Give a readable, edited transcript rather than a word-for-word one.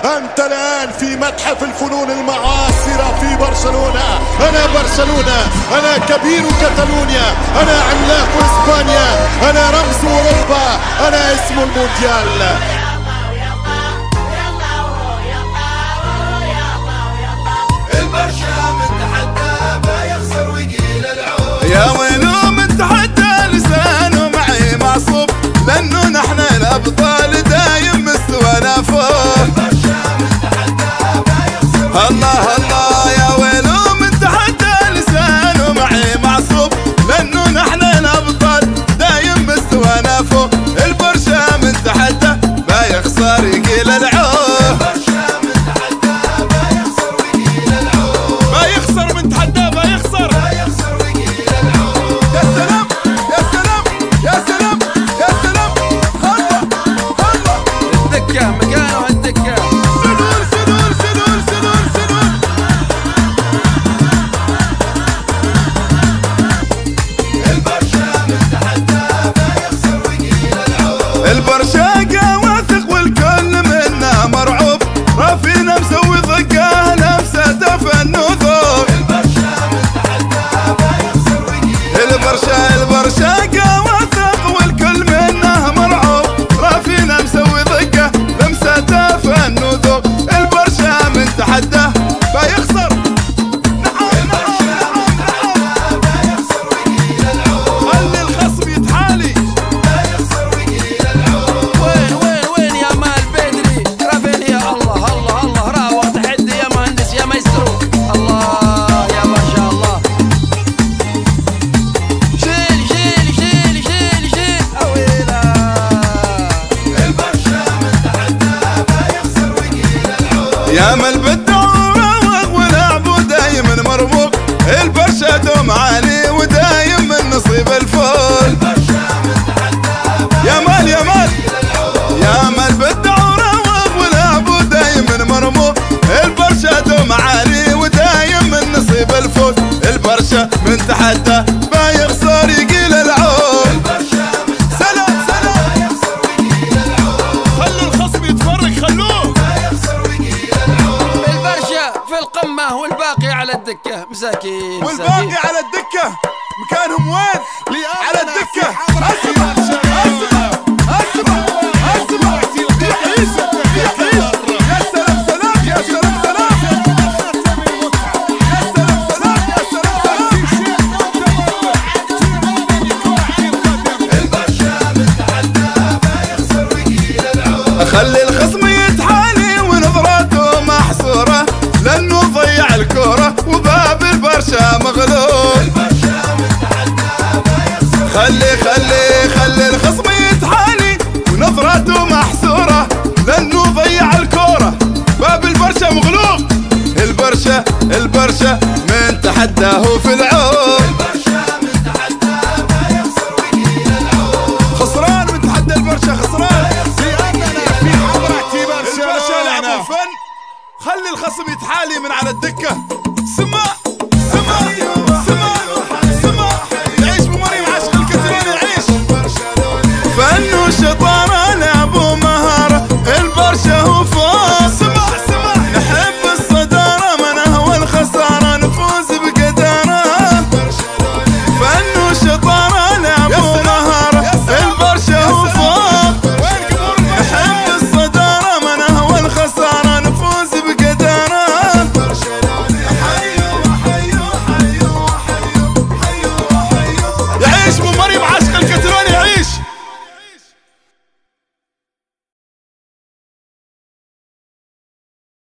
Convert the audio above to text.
أنت الآن في متحف الفنون المعاصرة في برشلونة. أنا برشلونة، أنا كبير كتالونيا، أنا عملاق إسبانيا، أنا رمز أوروبا، أنا اسم المونديال. البرشا من تحدى ما يخسر ويقيل العود. يا ويلو من تحدى لسانه معي معصوب، لأنه نحن الأبطال دايم مستوانا فوق. البرشا من تحدى ما يخسر الله الله يا ويلو من تحدى لسانه معي معصوب، لأنه نحن الأبطال دايم مستوانا فوق. البرشا من تحدى ما يخسر يقيل العود. البرشا واثق والكل منا مرعوب، رافينا مسوي ضقه لمسته فن وذوق. البرشا واثق والكل منا مرعوب، رافينا مسوي ضقه لمسته فن وذوق. البرشا من تحداه بيخسر. يا مال بالدعوة ولعبه دايم مرموق، البرشا دوم عالي ودايم من نصيب الفوز. يا مال يا مال يا مال بالدعوة ولعبه دايم مرموق، البرشا دوم عالي ودايم من نصيب الفوز. البرشا من تحدى ما يخسر يقيل العود. سلام سلام، خلوا الخصم يتفرق، خلوه في القمة والباقي على الدكة مساكين. والباقي على الدكة مكانهم وين؟ على الدكة. اسمع اسمع اسمع اسمع يعيش يعيش. يا سلام سلام يا سلام سلام يا سلام سلام يا سلام سلام. البرشا من تحدى ما يخسر ويقيل العود. اخلي الخصم يتحالي ونظراته محصورة، لأنه ضيع الكرة وباب البرشا مغلوب. البرشا من تحدى ما يخسر. خلي الخصم يتحالي ونظراته محصورة، لأنه ضيع الكرة باب البرشا مغلوب. البرشا من تحداه في العود. البرشا من تحدى ما يخسر ويقيل العود. خسران من تحدى البرشا، خسران لأننا في حضرة البرشا لعبوا فن. خلي الخصم يتحالي من على الدكة. سمع